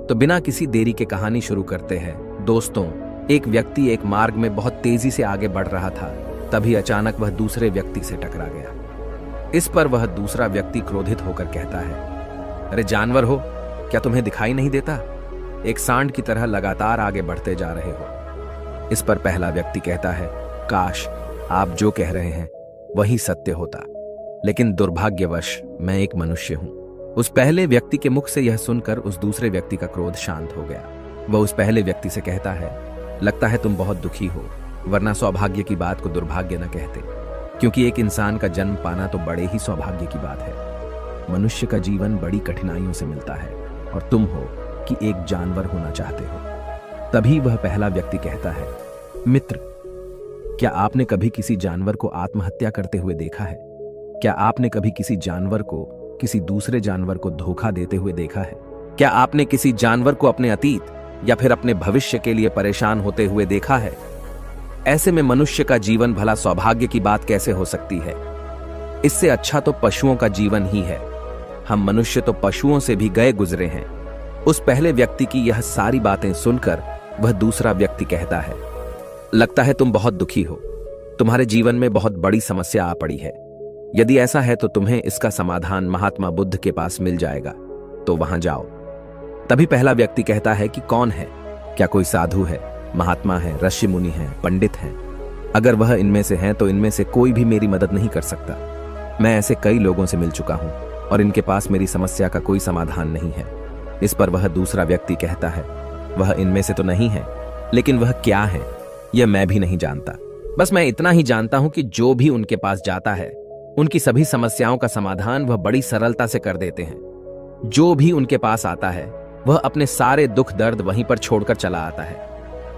तो बिना किसी देरी के कहानी शुरू करते हैं। दोस्तों, एक व्यक्ति एक मार्ग में बहुत तेजी से आगे बढ़ रहा था। तभी अचानक वह दूसरे व्यक्ति से टकरा गया। इस पर वह दूसरा व्यक्ति क्रोधित होकर कहता है, अरे जानवर हो, क्या तुम्हें दिखाई नहीं देता? एक सांड की तरह लगातार आगे बढ़ते जा रहे हो। इस पर पहला व्यक्ति कहता है, काश आप जो कह रहे हैं वही सत्य होता, लेकिन दुर्भाग्यवश मैं एक मनुष्य हूं। उस पहले व्यक्ति के मुख से यह सुनकर उस दूसरे व्यक्ति का क्रोध शांत हो गया। वह उस पहले व्यक्ति से कहता है, लगता है तुम बहुत दुखी हो, वरना सौभाग्य की बात को दुर्भाग्य न कहते, क्योंकि एक इंसान का जन्म पाना तो बड़े ही सौभाग्य की बात है। मनुष्य का जीवन बड़ी कठिनाइयों से मिलता है और तुम हो कि एक जानवर होना चाहते हो। तभी वह पहला व्यक्ति कहता है, मित्र, क्या आपने कभी किसी जानवर को आत्महत्या करते हुए देखा है? क्या आपने कभी किसी जानवर को किसी दूसरे जानवर को धोखा देते हुए देखा है? क्या आपने किसी जानवर को अपने अतीत या फिर अपने भविष्य के लिए परेशान होते हुए देखा है? ऐसे में मनुष्य का जीवन भला सौभाग्य की बात कैसे हो सकती है? इससे अच्छा तो पशुओं का जीवन ही है। हम मनुष्य तो पशुओं से भी गए गुजरे हैं। उस पहले व्यक्ति की यह सारी बातें सुनकर वह दूसरा व्यक्ति कहता है, लगता है तुम बहुत दुखी हो, तुम्हारे जीवन में बहुत बड़ी समस्या आ पड़ी है। यदि ऐसा है तो तुम्हें इसका समाधान महात्मा बुद्ध के पास मिल जाएगा, तो वहां जाओ। तभी पहला व्यक्ति कहता है कि कौन है? क्या कोई साधु है, महात्मा है, ऋषि मुनि है, पंडित है? अगर वह इनमें से हैं तो इनमें से कोई भी मेरी मदद नहीं कर सकता। मैं ऐसे कई लोगों से मिल चुका हूं और इनके पास मेरी समस्या का कोई समाधान नहीं है। इस पर वह दूसरा व्यक्ति कहता है, वह इनमें से तो नहीं है, लेकिन वह क्या है यह मैं भी नहीं जानता। बस मैं इतना ही जानता हूं कि जो भी उनके पास जाता है उनकी सभी समस्याओं का समाधान वह बड़ी सरलता से कर देते हैं। जो भी उनके पास आता है वह अपने सारे दुख दर्द वहीं पर छोड़कर चला आता है।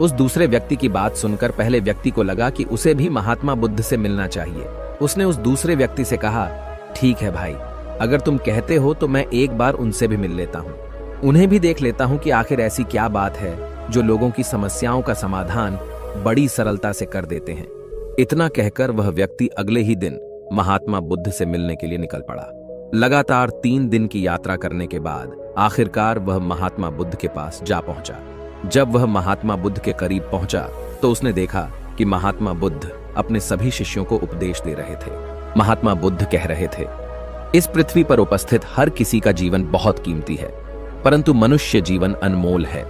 उस दूसरे व्यक्ति की बात सुनकर पहले व्यक्ति को लगा कि उसे भी महात्मा बुद्ध से मिलना चाहिए। उसने उस दूसरे व्यक्ति से कहा, ठीक है भाई, अगर तुम कहते हो तो मैं एक बार उनसे भी मिल लेता हूं, उन्हें भी देख लेता हूं कि आखिर ऐसी क्या बात है जो लोगों की समस्याओं का समाधान बड़ी सरलता से कर देते हैं। इतना कहकर वह व्यक्ति अगले ही दिन महात्मा बुद्ध से मिलने के लिए निकल पड़ा। लगातार 3 दिन की यात्रा करने के बाद आखिरकार वह महात्मा बुद्ध के पास जा पहुंचा। जब वह महात्मा बुद्ध के करीब पहुंचा तो उसने देखा कि महात्मा बुद्ध अपने सभी शिष्यों को उपदेश दे रहे थे। महात्मा बुद्ध कह रहे थे, इस पृथ्वी पर उपस्थित हर किसी का जीवन बहुत कीमती है, परंतु मनुष्य जीवन अनमोल है।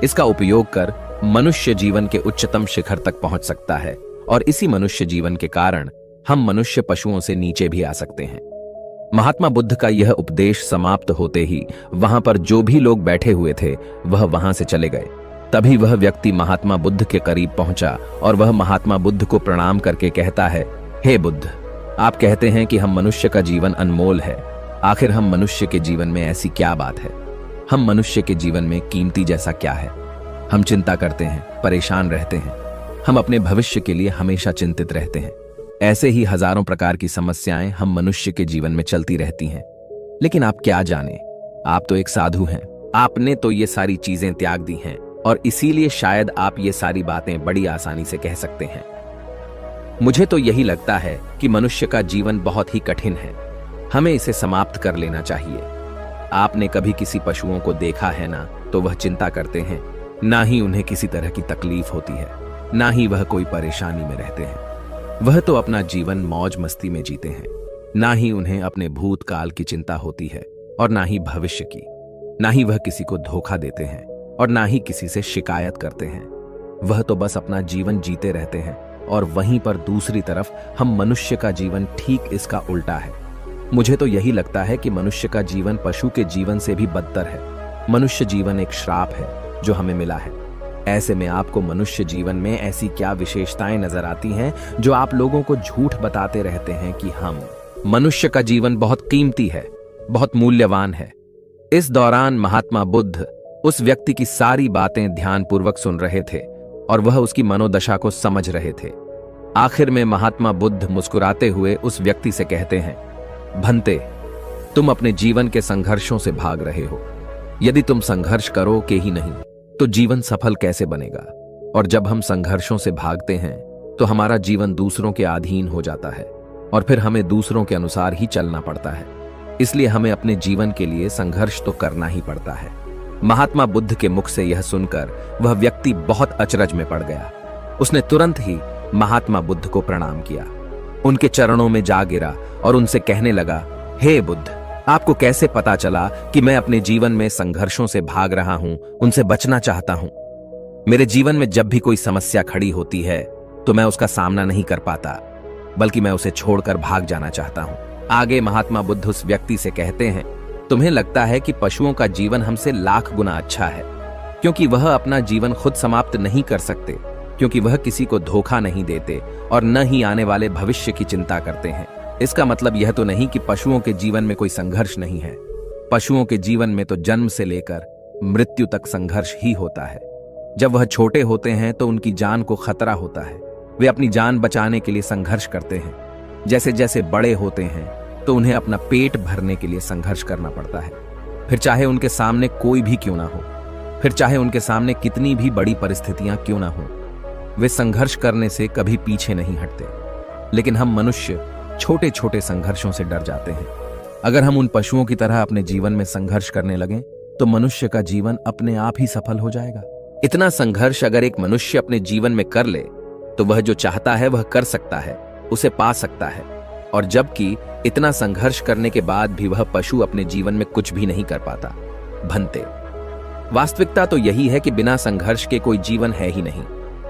इसका उपयोग कर मनुष्य जीवन के उच्चतम शिखर तक पहुंच सकता है और इसी मनुष्य जीवन के कारण हम मनुष्य पशुओं से नीचे भी आ सकते हैं। महात्मा बुद्ध का यह उपदेश समाप्त होते ही वहां पर जो भी लोग बैठे हुए थे वह वहां से चले गए। तभी वह व्यक्ति महात्मा बुद्ध के करीब पहुंचा और वह महात्मा बुद्ध को प्रणाम करके कहता है, हे बुद्ध, आप कहते हैं कि हम मनुष्य का जीवन अनमोल है। आखिर हम मनुष्य के जीवन में ऐसी क्या बात है? हम मनुष्य के जीवन में कीमती जैसा क्या है? हम चिंता करते हैं, परेशान रहते हैं, हम अपने भविष्य के लिए हमेशा चिंतित रहते हैं। ऐसे ही हजारों प्रकार की समस्याएं हम मनुष्य के जीवन में चलती रहती हैं। लेकिन आप क्या जाने, आप तो एक साधु हैं, आपने तो ये सारी चीजें त्याग दी हैं और इसीलिए शायद आप ये सारी बातें बड़ी आसानी से कह सकते हैं। मुझे तो यही लगता है कि मनुष्य का जीवन बहुत ही कठिन है, हमें इसे समाप्त कर लेना चाहिए। आपने कभी किसी पशुओं को देखा है ना, तो वह चिंता करते हैं, ना ही उन्हें किसी तरह की तकलीफ होती है, ना ही वह कोई परेशानी में रहते हैं। वह तो अपना जीवन मौज मस्ती में जीते हैं, ना ही उन्हें अपने भूतकाल की चिंता होती है और ना ही भविष्य की। ना ही वह किसी को धोखा देते हैं और ना ही किसी से शिकायत करते हैं। वह तो बस अपना जीवन जीते रहते हैं और वहीं पर दूसरी तरफ हम मनुष्य का जीवन ठीक इसका उल्टा है। मुझे तो यही लगता है कि मनुष्य का जीवन पशु के जीवन से भी बदतर है। मनुष्य जीवन एक श्राप है जो हमें मिला है। ऐसे में आपको मनुष्य जीवन में ऐसी क्या विशेषताएं नजर आती हैं जो आप लोगों को झूठ बताते रहते हैं कि हम मनुष्य का जीवन बहुत कीमती है, बहुत मूल्यवान है। इस दौरान महात्मा बुद्ध उस व्यक्ति की सारी बातें ध्यानपूर्वक सुन रहे थे और वह उसकी मनोदशा को समझ रहे थे। आखिर में महात्मा बुद्ध मुस्कुराते हुए उस व्यक्ति से कहते हैं, भंते, तुम अपने जीवन के संघर्षों से भाग रहे हो। यदि तुम संघर्ष करोगे ही नहीं तो जीवन सफल कैसे बनेगा? और जब हम संघर्षों से भागते हैं तो हमारा जीवन दूसरों के अधीन हो जाता है और फिर हमें दूसरों के अनुसार ही चलना पड़ता है। इसलिए हमें अपने जीवन के लिए संघर्ष तो करना ही पड़ता है। महात्मा बुद्ध के मुख से यह सुनकर वह व्यक्ति बहुत अचरज में पड़ गया। उसने तुरंत ही महात्मा बुद्ध को प्रणाम किया, उनके चरणों में जा गिरा और उनसे कहने लगा, हे बुद्ध, आपको कैसे पता चला कि मैं अपने जीवन में संघर्षों से भाग रहा हूं, उनसे बचना चाहता हूं? मेरे जीवन में जब भी कोई समस्या खड़ी होती है तो मैं उसका सामना नहीं कर पाता, बल्कि मैं उसे छोड़कर भाग जाना चाहता हूं। आगे महात्मा बुद्ध उस व्यक्ति से कहते हैं, तुम्हें लगता है कि पशुओं का जीवन हमसे लाख गुना अच्छा है, क्योंकि वह अपना जीवन खुद समाप्त नहीं कर सकते, क्योंकि वह किसी को धोखा नहीं देते और न ही आने वाले भविष्य की चिंता करते हैं। इसका मतलब यह तो नहीं कि पशुओं के जीवन में कोई संघर्ष नहीं है। पशुओं के जीवन में तो जन्म से लेकर मृत्यु तक संघर्ष ही होता है। जब वह छोटे होते हैं तो उनकी जान को खतरा होता है, वे अपनी जान बचाने के लिए संघर्ष करते हैं। जैसे जैसे बड़े होते हैं तो उन्हें अपना पेट भरने के लिए संघर्ष करना पड़ता है, फिर चाहे उनके सामने कोई भी क्यों ना हो, फिर चाहे उनके सामने कितनी भी बड़ी परिस्थितियां क्यों ना हो, वे संघर्ष करने से कभी पीछे नहीं हटते। लेकिन हम मनुष्य छोटे छोटे संघर्षों से डर जाते हैं। अगर हम उन पशुओं की तरह अपने जीवन में संघर्ष करने लगें तो मनुष्य का जीवन अपने आप ही सफल हो जाएगा। इतना संघर्ष अगर एक मनुष्य अपने जीवन में कर ले तो वह जो चाहता है वह कर सकता है, उसे पा सकता है। और जबकि इतना संघर्ष करने के बाद भी वह पशु अपने जीवन में कुछ भी नहीं कर पाता। भंते, वास्तविकता तो यही है कि बिना संघर्ष के कोई जीवन है ही नहीं।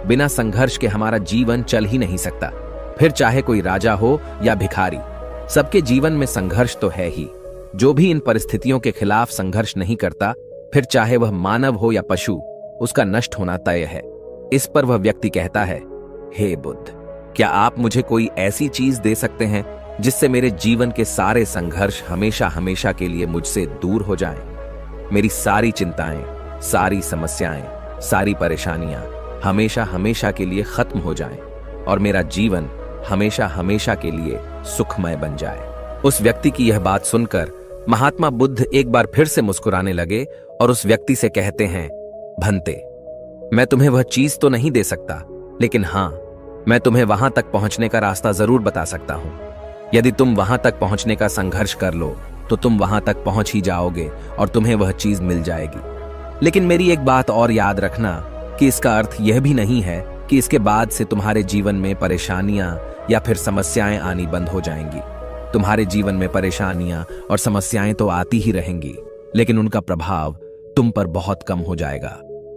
बिना संघर्ष के हमारा जीवन चल ही नहीं सकता। फिर चाहे कोई राजा हो या भिखारी, सबके जीवन में संघर्ष तो है ही। जो भी इन परिस्थितियों के खिलाफ संघर्ष नहीं करता, फिर चाहे वह मानव हो या पशु, उसका नष्ट होना तय है। इस पर वह व्यक्ति कहता है, हे बुद्ध, क्या आप मुझे कोई ऐसी चीज दे सकते हैं जिससे मेरे जीवन के सारे संघर्ष हमेशा हमेशा के लिए मुझसे दूर हो जाएं? मेरी सारी चिंताएं, सारी समस्याएं, सारी परेशानियां हमेशा हमेशा के लिए खत्म हो जाएं और मेरा जीवन हमेशा हमेशा के लिए सुखमय बन जाए। उस व्यक्ति की यह बात सुनकर महात्मा बुद्ध एक बार फिर से मुस्कुराने लगे और उस व्यक्ति से कहते हैं, भंते, मैं तुम्हें वह चीज तो नहीं दे सकता, लेकिन हां, मैं तुम्हें वहां तक पहुंचने का रास्ता जरूर बता सकता हूं। यदि तुम वहां तक पहुंचने का संघर्ष कर लो तो तुम वहां तक पहुंच ही जाओगे और तुम्हें वह चीज मिल जाएगी। लेकिन मेरी एक बात और याद रखना कि इसका अर्थ यह भी नहीं है कि इसके बाद से तुम्हारे जीवन में परेशानियां या फिर समस्याएं आनी बंद हो जाएंगी। तुम्हारे जीवन में परेशानियां और समस्याएं तो आती ही रहेंगी, लेकिन उनका प्रभाव तुम पर बहुत कम हो जाएगा।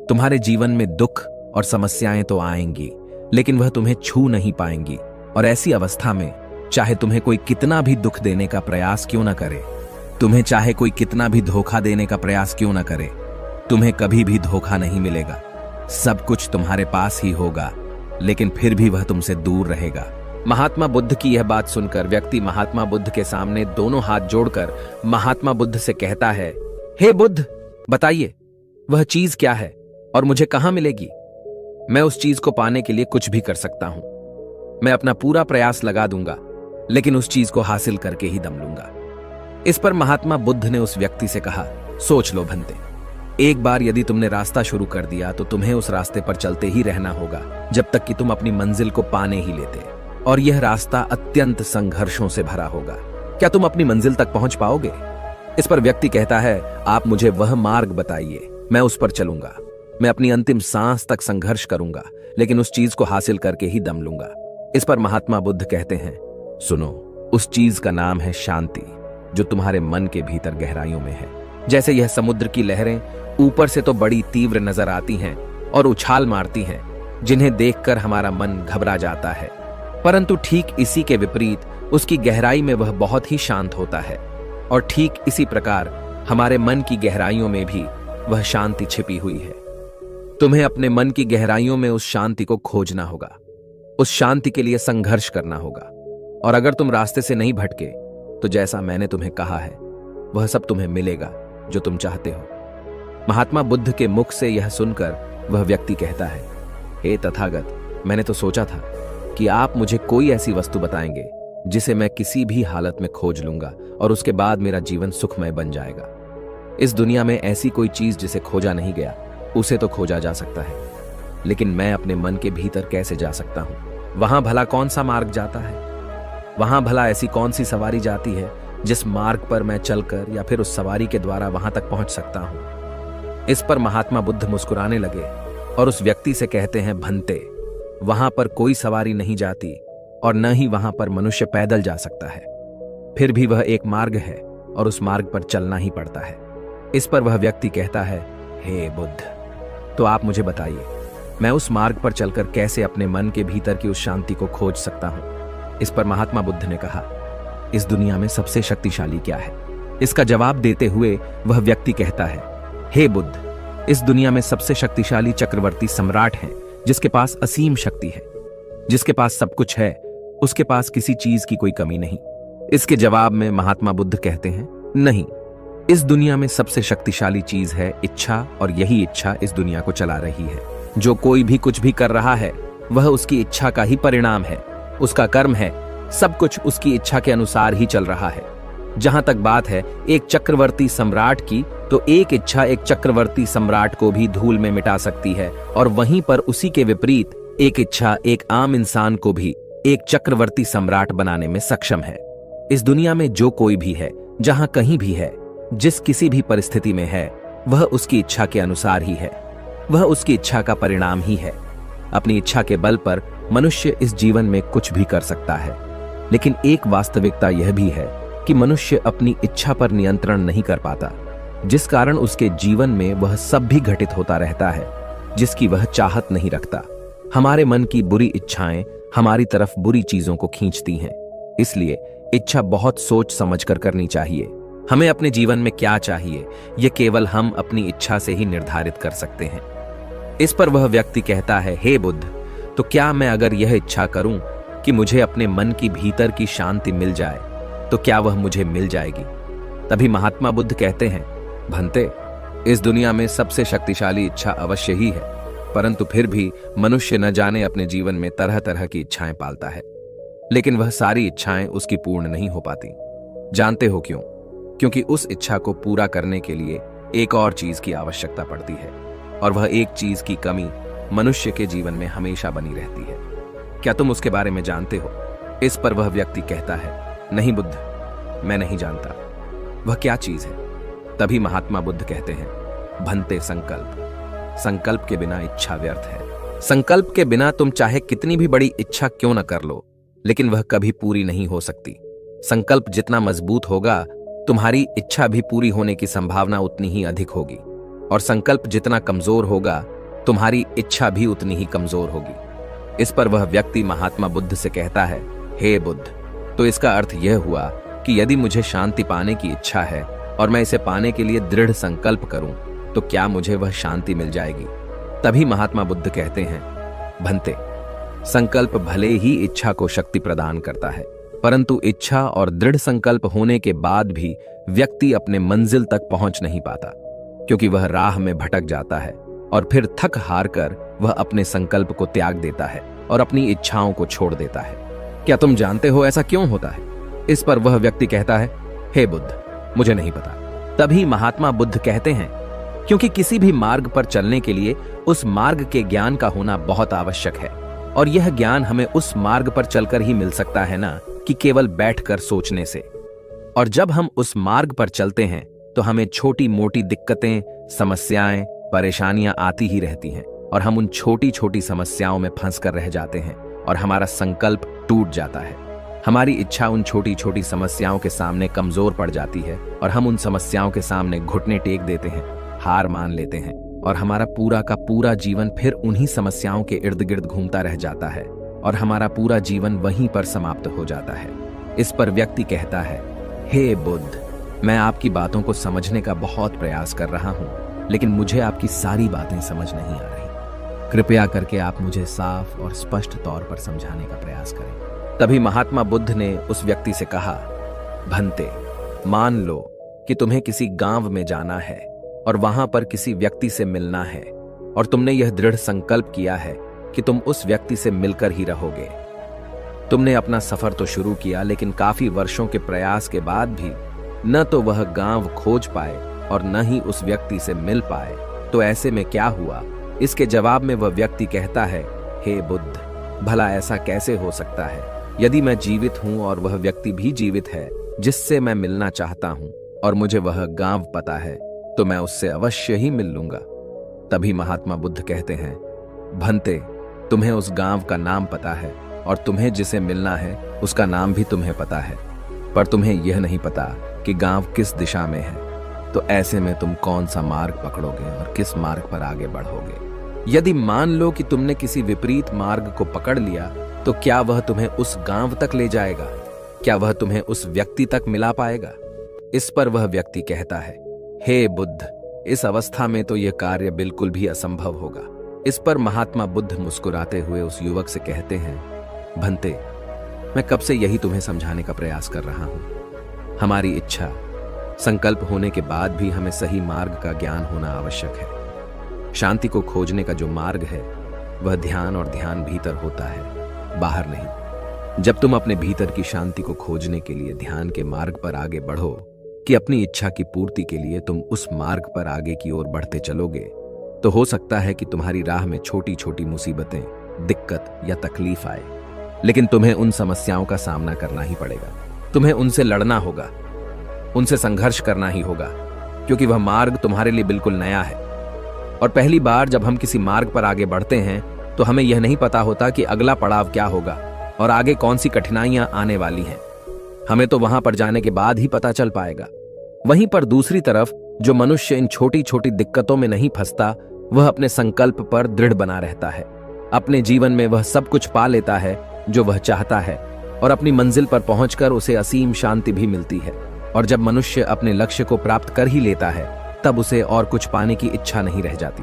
तुम्हारे जीवन में दुख और समस्याएं तो आएंगी, लेकिन वह तुम्हें छू नहीं पाएंगी। और ऐसी अवस्था में चाहे तुम्हें कोई कितना भी दुख देने का प्रयास क्यों ना करे, तुम्हें चाहे कोई कितना भी धोखा देने का प्रयास क्यों ना करे, तुम्हें कभी भी धोखा नहीं मिलेगा। सब कुछ तुम्हारे पास ही होगा, लेकिन फिर भी वह तुमसे दूर रहेगा। महात्मा बुद्ध की यह बात सुनकर व्यक्ति महात्मा बुद्ध के सामने दोनों हाथ जोड़कर महात्मा बुद्ध से कहता है, हे बुद्ध, बताइए वह चीज क्या है और मुझे कहां मिलेगी? मैं उस चीज को पाने के लिए कुछ भी कर सकता हूं। मैं अपना पूरा प्रयास लगा दूंगा, लेकिन उस चीज को हासिल करके ही दम लूंगा। इस पर महात्मा बुद्ध ने उस व्यक्ति से कहा, सोच लो भंते, एक बार यदि तुमने रास्ता शुरू कर दिया तो तुम्हें उस रास्ते पर चलते ही रहना होगा जब तक कि तुम अपनी मंजिल को पाने ही लेते। और यह रास्ता अत्यंत संघर्षों से भरा होगा। क्या तुम अपनी मंजिल तक पहुंच पाओगे? इस पर व्यक्ति कहता है, आप मुझे वह मार्ग बताइए, मैं उस पर चलूंगा। मैं अपनी अंतिम सांस तक संघर्ष करूंगा, लेकिन उस चीज को हासिल करके ही दम लूंगा। इस पर महात्मा बुद्ध कहते हैं, सुनो, उस चीज का नाम है शांति, जो तुम्हारे मन के भीतर गहराइयों में है। जैसे यह समुद्र की लहरें ऊपर से तो बड़ी तीव्र नजर आती हैं और उछाल मारती हैं, जिन्हें देखकर हमारा मन घबरा जाता है, परंतु ठीक इसी के विपरीत उसकी गहराई में वह बहुत ही शांत होता है। और ठीक इसी प्रकार हमारे मन की गहराइयों में भी वह शांति छिपी हुई है। तुम्हें अपने मन की गहराइयों में उस शांति को खोजना होगा, उस शांति के लिए संघर्ष करना होगा। और अगर तुम रास्ते से नहीं भटके तो जैसा मैंने तुम्हें कहा है वह सब तुम्हें मिलेगा जो तुम चाहते हो। महात्मा बुद्ध के मुख से यह सुनकर वह व्यक्ति कहता है, हे तथागत, मैंने तो सोचा था कि आप मुझे कोई ऐसी वस्तु बताएंगे जिसे मैं किसी भी हालत में खोज लूंगा और उसके बाद मेरा जीवन सुखमय बन जाएगा। इस दुनिया में ऐसी कोई चीज जिसे खोजा नहीं गया, उसे तो खोजा जा सकता है, लेकिन मैं अपने मन के भीतर कैसे जा सकता हूं? वहां भला कौन सा मार्ग जाता है? वहां भला ऐसी कौन सी सवारी जाती है जिस मार्ग पर मैं चलकर या फिर उस सवारी के द्वारा वहां तक पहुंच सकता हूं? इस पर महात्मा बुद्ध मुस्कुराने लगे और उस व्यक्ति से कहते हैं, भंते, वहां पर कोई सवारी नहीं जाती और न ही वहां पर मनुष्य पैदल जा सकता है। फिर भी वह एक मार्ग है और उस मार्ग पर चलना ही पड़ता है। इस पर वह व्यक्ति कहता है, हे बुद्ध, तो आप मुझे बताइए, मैं उस मार्ग पर चलकर कैसे अपने मन के भीतर की उस शांति को खोज सकता हूं? इस पर महात्मा बुद्ध ने कहा, इस दुनिया में सबसे शक्तिशाली क्या है? इसका जवाब देते हुए वह व्यक्ति कहता है, हे बुद्ध, इस दुनिया में सबसे शक्तिशाली चक्रवर्ती सम्राट है, जिसके पास असीम शक्ति है, जिसके पास सब कुछ है, उसके पास किसी चीज की कोई कमी नहीं। इसके जवाब में महात्मा बुद्ध कहते हैं, नहीं, इस दुनिया में सबसे शक्तिशाली चीज है इच्छा, और यही इच्छा इस दुनिया को चला रही है। जो कोई भी कुछ भी कर रहा है वह उसकी इच्छा का ही परिणाम है, उसका कर्म है, सब कुछ उसकी इच्छा के अनुसार ही चल रहा है। जहां तक बात है एक चक्रवर्ती सम्राट की, तो एक इच्छा एक चक्रवर्ती सम्राट को भी धूल में मिटा सकती है, और वहीं पर उसी के विपरीत एक इच्छा एक आम इंसान को भी एक चक्रवर्ती सम्राट बनाने में सक्षम है। इस दुनिया में जो कोई भी है, जहां कहीं भी है, जिस किसी भी परिस्थिति में है, वह उसकी इच्छा के अनुसार ही है, वह उसकी इच्छा का परिणाम ही है। अपनी इच्छा के बल पर मनुष्य इस जीवन में कुछ भी कर सकता है, लेकिन एक वास्तविकता यह भी है कि मनुष्य अपनी इच्छा पर नियंत्रण नहीं कर पाता, जिस कारण उसके जीवन में वह सब भी घटित होता रहता है जिसकी वह चाहत नहीं रखता। हमारे मन की बुरी इच्छाएं हमारी तरफ बुरी चीजों को खींचती हैं, इसलिए इच्छा बहुत सोच समझकर करनी चाहिए। हमें अपने जीवन में क्या चाहिए, यह केवल हम अपनी इच्छा से ही निर्धारित कर सकते हैं। इस पर वह व्यक्ति कहता है, हे बुद्ध, तो क्या मैं अगर यह इच्छा करूं कि मुझे अपने मन की भीतर की शांति मिल जाए, तो क्या वह मुझे मिल जाएगी? तभी महात्मा बुद्ध कहते हैं, भंते, इस दुनिया में सबसे शक्तिशाली इच्छा अवश्य ही है, परंतु फिर भी मनुष्य न जाने अपने जीवन में तरह तरह की इच्छाएं पालता है, लेकिन वह सारी इच्छाएं उसकी पूर्ण नहीं हो पाती। जानते हो क्यों? क्योंकि उस इच्छा को पूरा करने के लिए एक और चीज की आवश्यकता पड़ती है, और वह एक चीज की कमी मनुष्य के जीवन में हमेशा बनी रहती है। क्या तुम उसके बारे में जानते हो? इस पर वह व्यक्ति कहता है, नहीं बुद्ध, मैं नहीं जानता। वह क्या चीज है? तभी महात्मा बुद्ध कहते हैं, भंते, संकल्प। संकल्प के बिना इच्छा व्यर्थ है। संकल्प के बिना तुम चाहे कितनी भी बड़ी इच्छा क्यों न कर लो, लेकिन वह कभी पूरी नहीं हो सकती। संकल्प जितना मजबूत होगा, तुम्हारी इच्छा भी पूरी होने की संभावना उतनी ही अधिक होगी, और संकल्प जितना कमजोर होगा, तुम्हारी इच्छा भी उतनी ही कमजोर होगी। इस पर वह व्यक्ति महात्मा बुद्ध से कहता है, हे बुद्ध, तो इसका अर्थ यह हुआ कि यदि मुझे शांति पाने की इच्छा है और मैं इसे पाने के लिए दृढ़ संकल्प करूं, तो क्या मुझे वह शांति मिल जाएगी? तभी महात्मा बुद्ध कहते हैं, भंते, संकल्प भले ही इच्छा को शक्ति प्रदान करता है, परंतु इच्छा और दृढ़ संकल्प होने के बाद भी व्यक्ति अपने मंजिल तक पहुंच नहीं पाता, क्योंकि वह राह में भटक जाता है और फिर थक हार कर वह अपने संकल्प को त्याग देता है और अपनी इच्छाओं को छोड़ देता है। क्या तुम जानते हो ऐसा क्यों होता है? इस पर वह व्यक्ति कहता है, हे बुद्ध, मुझे नहीं पता। तभी महात्मा बुद्ध कहते हैं, क्योंकि किसी भी मार्ग पर चलने के लिए उस मार्ग के ज्ञान का होना बहुत आवश्यक है, और यह ज्ञान हमें उस मार्ग पर चलकर ही मिल सकता है ना कि केवल बैठकर सोचने से। और जब हम उस मार्ग पर चलते हैं तो हमें छोटी मोटी दिक्कतें, समस्याएं, परेशानियां आती ही रहती हैं, और हम उन छोटी छोटी समस्याओं में फंस कर रह जाते हैं और हमारा संकल्प टूट जाता है। हमारी इच्छा उन छोटी छोटी समस्याओं के सामने कमजोर पड़ जाती है और हम उन समस्याओं के सामने घुटने टेक देते हैं, हार मान लेते हैं, और हमारा पूरा का पूरा जीवन फिर उन्हीं समस्याओं के इर्द गिर्द घूमता रह जाता है और हमारा पूरा जीवन वहीं पर समाप्त हो जाता है। इस पर व्यक्ति कहता है, हे बुद्ध, मैं आपकी बातों को समझने का बहुत प्रयास कर रहा हूं, लेकिन मुझे आपकी सारी बातें समझ नहीं आ रही। कृपया करके आप मुझे साफ और स्पष्ट तौर पर समझाने का प्रयास करें। तभी महात्मा बुद्ध ने उस व्यक्ति से कहा, भंते, मान लो कि तुम्हें किसी गांव में जाना है और वहां पर किसी व्यक्ति से मिलना है, और तुमने यह दृढ़ संकल्प किया है कि तुम उस व्यक्ति से मिलकर ही रहोगे। तुमने अपना सफर तो शुरू किया, लेकिन काफी वर्षों के प्रयास के बाद भी न तो वह गांव खोज पाए और न ही उस व्यक्ति से मिल पाए। तो ऐसे में क्या हुआ? इसके जवाब में वह व्यक्ति कहता है, हे बुद्ध, भला ऐसा कैसे हो सकता है? यदि मैं जीवित हूं और वह व्यक्ति भी जीवित है जिससे मैं मिलना चाहता हूं, और मुझे वह गांव पता है, तो मैं उससे अवश्य ही मिल लूंगा। तभी महात्मा बुद्ध कहते हैं, भंते, तुम्हें उस गांव का नाम पता है और तुम्हें जिसे मिलना है उसका नाम भी तुम्हें पता है, पर तुम्हें यह नहीं पता कि गांव किस दिशा में है। तो ऐसे में तुम कौन सा मार्ग पकड़ोगे और किस मार्ग पर आगे बढ़ोगे। यदि मान लो कि तुमने किसी विपरीत मार्ग को पकड़ लिया, तो क्या वह तुम्हें उस गांव तक ले जाएगा? क्या वह तुम्हें उस व्यक्ति तक मिला पाएगा? इस पर वह व्यक्ति कहता है, हे बुद्ध, इस अवस्था में तो यह कार्य बिल्कुल भी असंभव होगा। इस पर महात्मा बुद्ध मुस्कुराते हुए उस युवक से कहते हैं, भंते, मैं कब से यही तुम्हें समझाने का प्रयास कर रहा हूं। हमारी इच्छा, संकल्प होने के बाद भी हमें सही मार्ग का ज्ञान होना आवश्यक है। शांति को खोजने का जो मार्ग है वह ध्यान, और ध्यान भीतर होता है, बाहर नहीं। जब तुम अपने भीतर की शांति को खोजने के लिए ध्यान के मार्ग पर आगे बढ़ो कि अपनी इच्छा की पूर्ति के लिए तुम उस मार्ग पर आगे की ओर बढ़ते चलोगे, तो हो सकता है कि तुम्हारी राह में छोटी छोटी मुसीबतें, दिक्कत या तकलीफ आए, लेकिन तुम्हें उन समस्याओं का सामना करना ही पड़ेगा। तुम्हें उनसे लड़ना होगा, उनसे संघर्ष करना ही होगा, क्योंकि वह मार्ग तुम्हारे लिए बिल्कुल नया है। और पहली बार जब हम किसी मार्ग पर आगे बढ़ते हैं तो हमें यह नहीं पता होता कि अगला पड़ाव क्या होगा और आगे कौन सी कठिनाइयां आने वाली हैं। हमें तो वहां पर जाने के बाद ही पता चल पाएगा। वहीं पर दूसरी तरफ जो मनुष्य इन छोटी छोटी दिक्कतों में नहीं फंसता, वह अपने संकल्प पर दृढ़ बना रहता है। अपने जीवन में वह सब कुछ पा लेता है जो वह चाहता है, और अपनी मंजिल पर पहुंचकर उसे असीम शांति भी मिलती है। और जब मनुष्य अपने लक्ष्य को प्राप्त कर ही लेता है, तब उसे और कुछ पाने की इच्छा नहीं रह जाती।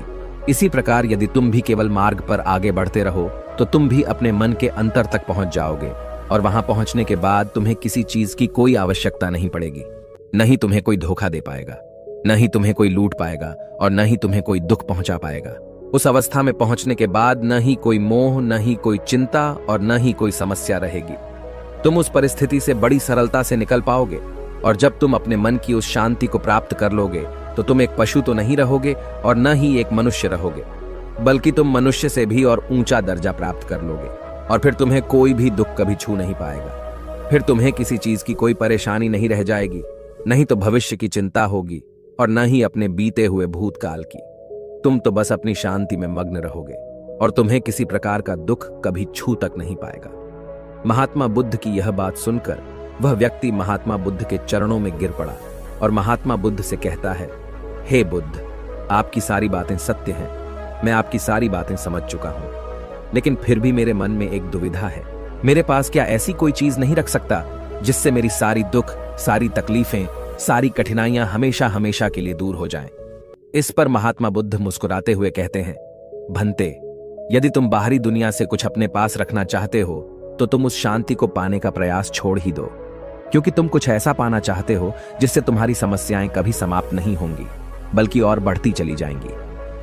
इसी प्रकार यदि तुम भी केवल मार्ग पर आगे बढ़ते रहो, तो तुम भी अपने मन के अंतर तक पहुंच जाओगे, और वहां पहुंचने के बाद तुम्हें किसी चीज की कोई आवश्यकता नहीं पड़ेगी। न ही तुम्हें कोई धोखा दे पाएगा, न ही तुम्हें कोई लूट पाएगा, और न ही तुम्हें कोई दुख पहुंचा पाएगा। उस अवस्था में पहुंचने के बाद न ही कोई मोह, न ही कोई चिंता, और न ही कोई समस्या रहेगी। तुम उस परिस्थिति से बड़ी सरलता से निकल पाओगे, और जब तुम अपने मन की उस शांति को प्राप्त कर लोगे, तो तुम एक पशु तो नहीं रहोगे और न ही एक मनुष्य रहोगे, बल्कि तुम मनुष्य से भी और ऊंचा दर्जा प्राप्त कर लोगे। और फिर तुम्हें कोई भी दुख कभी छू नहीं पाएगा। फिर तुम्हें किसी चीज की कोई परेशानी नहीं रह जाएगी, नहीं तो भविष्य की चिंता होगी, और न ही अपने बीते हुए भूतकाल की। तुम तो बस अपनी शांति में मग्न रहोगे, और तुम्हें किसी प्रकार का दुख कभी छू तक नहीं पाएगा। महात्मा बुद्ध की यह बात सुनकर वह व्यक्ति महात्मा बुद्ध के चरणों में गिर पड़ा और महात्मा बुद्ध से कहता है, हे बुद्ध, आपकी सारी बातें सत्य हैं, मैं आपकी सारी बातें समझ चुका हूं, लेकिन फिर भी मेरे मन में एक दुविधा है। मेरे पास क्या ऐसी कोई चीज नहीं रख सकता जिससे मेरी सारी दुख, सारी तकलीफें, सारी कठिनाइयां हमेशा हमेशा के लिए दूर हो जाएं? इस पर महात्मा बुद्ध मुस्कुराते हुए कहते हैं, भंते, यदि तुम बाहरी दुनिया से कुछ अपने पास रखना चाहते हो, तो तुम उस शांति को पाने का प्रयास छोड़ ही दो, क्योंकि तुम कुछ ऐसा पाना चाहते हो जिससे तुम्हारी समस्याएं कभी समाप्त नहीं होंगी, बल्कि और बढ़ती चली जाएंगी,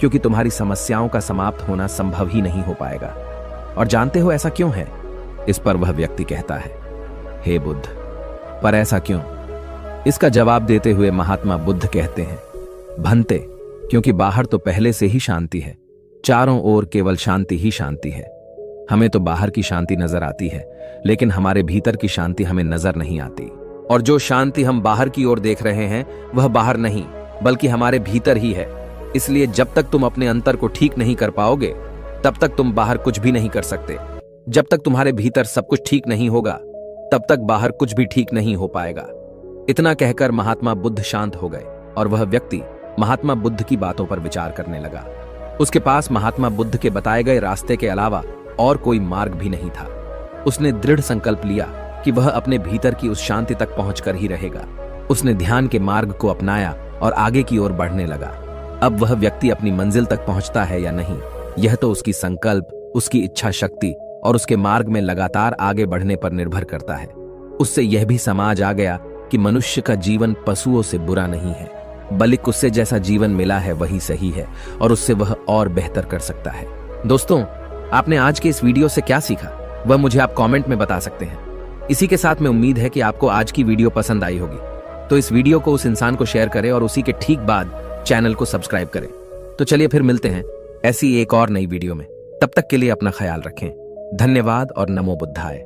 क्योंकि तुम्हारी समस्याओं का समाप्त होना संभव ही नहीं हो पाएगा। और जानते हो ऐसा क्यों है? इस पर वह व्यक्ति कहता है, हे बुद्ध, पर ऐसा क्यों? इसका जवाब देते हुए महात्मा बुद्ध कहते हैं, भंते, क्योंकि बाहर तो पहले से ही शांति है, चारों ओर केवल शांति ही शांति है। हमें तो बाहर की शांति नजर आती है, लेकिन हमारे भीतर की शांति हमें नजर नहीं आती। और जो शांति हम बाहर की ओर देख रहे हैं, वह बाहर नहीं बल्कि हमारे भीतर ही है। इसलिए जब तक तुम अपने अंतर को ठीक नहीं कर पाओगे, तब तक तुम बाहर कुछ भी नहीं कर सकते। जब तक तुम्हारे भीतर सब कुछ ठीक नहीं होगा, तब तक बाहर कुछ भी ठीक नहीं हो पाएगा। इतना कहकर महात्मा बुद्ध शांत हो गए, और वह व्यक्ति महात्मा बुद्ध की बातों पर विचार करने लगा। उसके पास महात्मा बुद्ध के बताए गए रास्ते के अलावा और कोई मार्ग भी नहीं था। उसने दृढ़ संकल्प लिया कि वह अपने भीतर की उस शांति तक पहुंचकर ही रहेगा। उसने ध्यान के मार्ग को अपनाया और आगे की ओर बढ़ने लगा। अब वह व्यक्ति अपनी मंजिल तक पहुंचता है या नहीं, यह तो उसकी संकल्प, उसकी इच्छा शक्ति और उसके मार्ग में लगातार आगे बढ़ने पर निर्भर करता है। उससे यह भी समझ आ गया कि मनुष्य का जीवन पशुओं से बुरा नहीं है, बल्कि उससे जैसा जीवन मिला है वही सही है, और उससे वह और बेहतर कर सकता है। दोस्तों, आपने आज के इस वीडियो से क्या सीखा, वह मुझे आप कमेंट में बता सकते हैं। इसी के साथ में उम्मीद है कि आपको आज की वीडियो पसंद आई होगी, तो इस वीडियो को उस इंसान को शेयर करें और उसी के ठीक बाद चैनल को सब्सक्राइब करें। तो चलिए फिर मिलते हैं ऐसी एक और नई वीडियो में। तब तक के लिए अपना ख्याल रखें। धन्यवाद और नमो बुद्धाय।